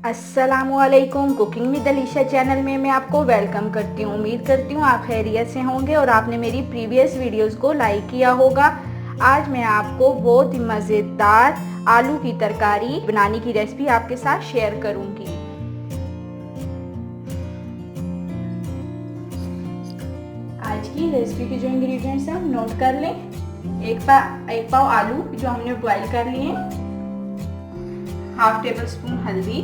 अस्सलामुअलैकुम। Cooking with Alisha channel में मैं आपको वेलकम करती हूँ। उम्मीद करती हूँ आप खैरियत से होंगे और आपने मेरी प्रीवियस वीडियोस को लाइक किया होगा। आज मैं आपको बहुत ही मज़ेदार आलू की तरकारी बनाने की रेसिपी आपके साथ शेयर करूँगी। आज की रेसिपी के जो इंग्रेडिएंट्स हैं हम नोट कर लें। एक पाव आलू जो हमने बॉईल कर लिए, हाफ टेबल स्पून हल्दी,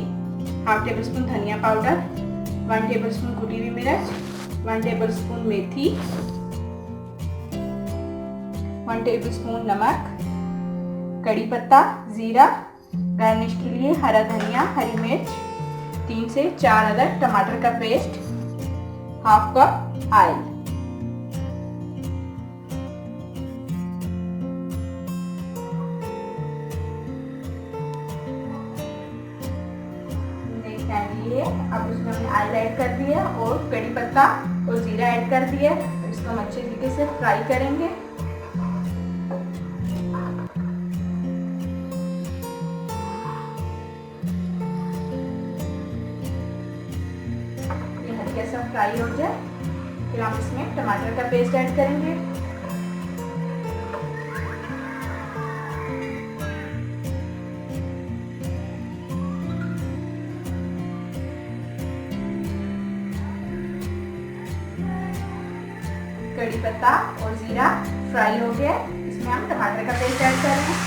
हाफ टेबल स्पून धनिया पाउडर, 1 टेबल स्पून कुटी हुई मिर्च, 1 टेबल स्पून मेथी, 1 टेबल स्पून नमक, कड़ी पत्ता, जीरा, गार्निश के लिए हरा धनिया, हरी मिर्च, 3 से 4 अदरक, टमाटर का पेस्ट, हाफ कप ऑयल। अब उसमें हमने ऑयल ऐड कर दिया और कड़ी पत्ता और जीरा ऐड कर दिया। इसको हम अच्छे तरीके से फ्राई करेंगे। ये हल्का सा फ्राई हो जाए फिर हम इसमें टमाटर का पेस्ट ऐड करेंगे। कड़ी पत्ता और जीरा फ्राई हो गया, इसमें हम टमाटर का पेस्ट ऐड कर रहे हैं।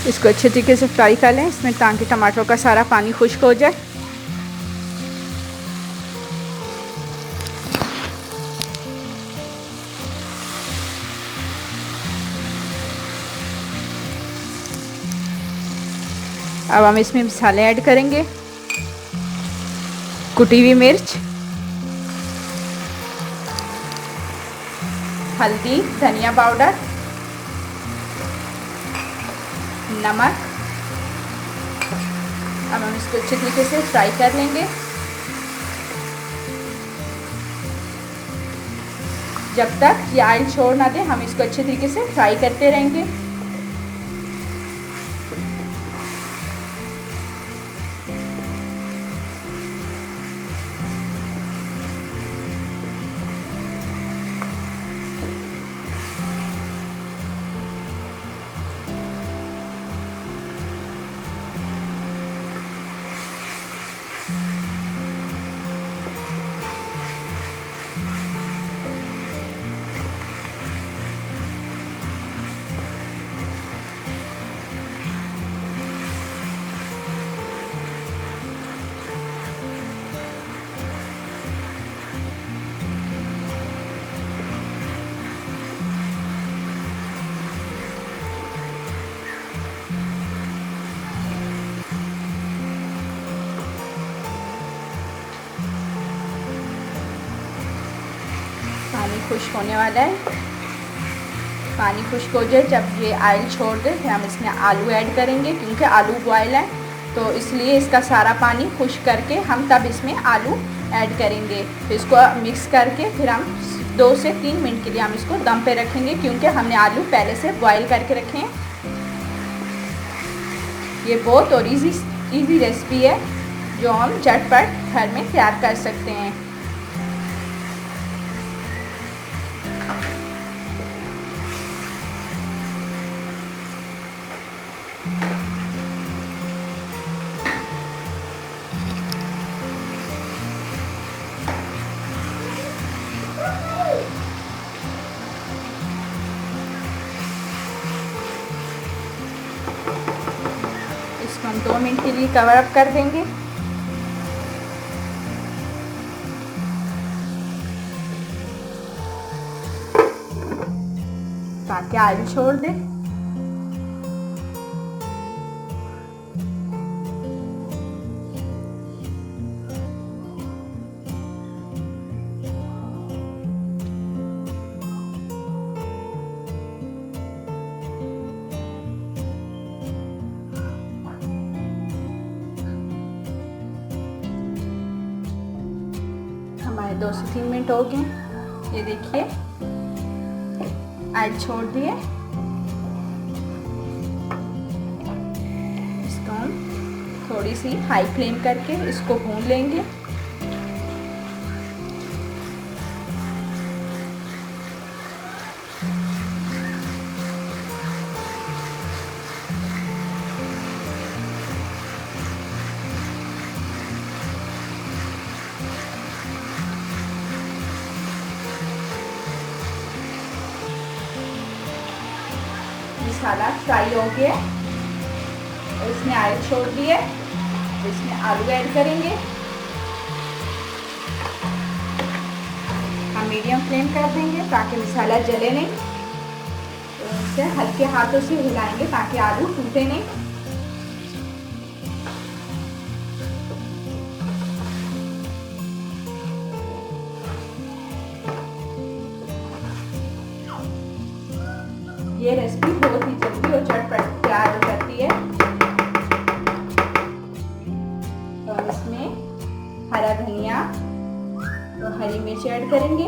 इसको अच्छे तरीके से फ्राई कर लें इसमें, ताकि टमाटर का सारा पानी खुश्क हो जाए। अब हम इसमें मसाले ऐड करेंगे। कुटी हुई मिर्च, हल्दी, धनिया पाउडर, नमक। अब हम इसको अच्छे तरीके से फ्राई कर लेंगे जब तक ये ऑयल छोड़ ना दे। हम इसको अच्छे तरीके से फ्राई करते रहेंगे। पानी खुश्क होने वाला है। पानी खुश्क हो जाए, जब ये ऑयल छोड़ दे फिर हम इसमें आलू ऐड करेंगे। क्योंकि आलू बॉयल है तो इसलिए इसका सारा पानी खुश्क करके हम तब इसमें आलू ऐड करेंगे। फिर इसको मिक्स करके फिर हम 2 से 3 मिनट के लिए हम इसको दम पे रखेंगे, क्योंकि हमने आलू पहले से बॉयल करके रखे हैं। ये बहुत और इजी रेसिपी है जो हम झटपट घर में तैयार कर सकते हैं। इसको हम 2 मिनट के लिए कवर अप कर देंगे। ताकि ऑयल छोड़ दे। 2 से 3 मिनट हो गए। ये देखिए ऑयल छोड़ दिए। इसको हम थोड़ी सी हाई फ्लेम करके इसको भून लेंगे। मसाला फ्राई हो गया, इसमें ऑयल छोड़ दिए, इसमें आलू ऐड करेंगे। हम मीडियम फ्लेम कर देंगे ताकि मसाला जले नहीं। तो इसे हल्के हाथों से हिलाएंगे ताकि आलू टूटे नहीं। ये रेसिपी बहुत ही जल्दी और झटपट तैयार हो जाती है। तो हम इसमें हरा धनिया और हरी मिर्च ऐड करेंगे।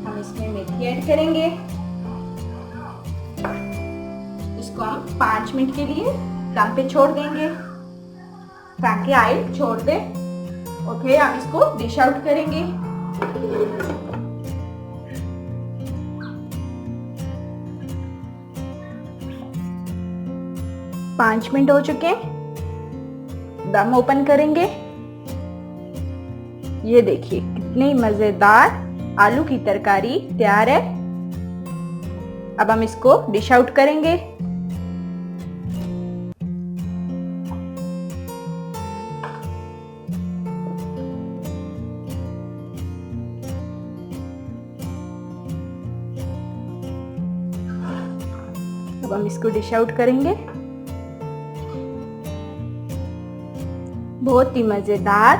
हम इसमें मेथी ऐड करेंगे। इसको हम 5 मिनट के लिए दम पे छोड़ देंगे ताकि ऑयल छोड़ दे। और फिर हम इसको डिश आउट करेंगे। 5 मिनट हो चुके हैं। दम ओपन करेंगे। ये देखिए कितनी मजेदार आलू की तरकारी तैयार है। अब हम इसको डिश आउट करेंगे। अब हम इसको डिश आउट करेंगे। बहुत ही मज़ेदार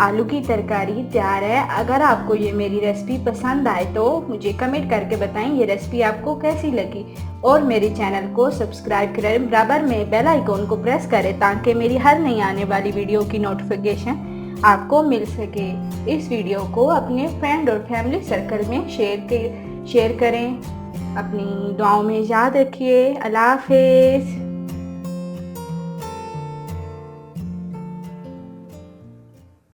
आलू की तरकारी तैयार है। अगर आपको ये मेरी रेसिपी पसंद आए तो मुझे कमेंट करके बताएं ये रेसिपी आपको कैसी लगी। और मेरे चैनल को सब्सक्राइब करें, बराबर में बेल आइकॉन को प्रेस करें ताकि मेरी हर नई आने वाली वीडियो की नोटिफिकेशन आपको मिल सके। इस वीडियो को अपने फ्रेंड और फैमिली सर्कल में शेयर करें। अपनी दुआओं में याद रखिए। अल्लाह हाफ़िज़।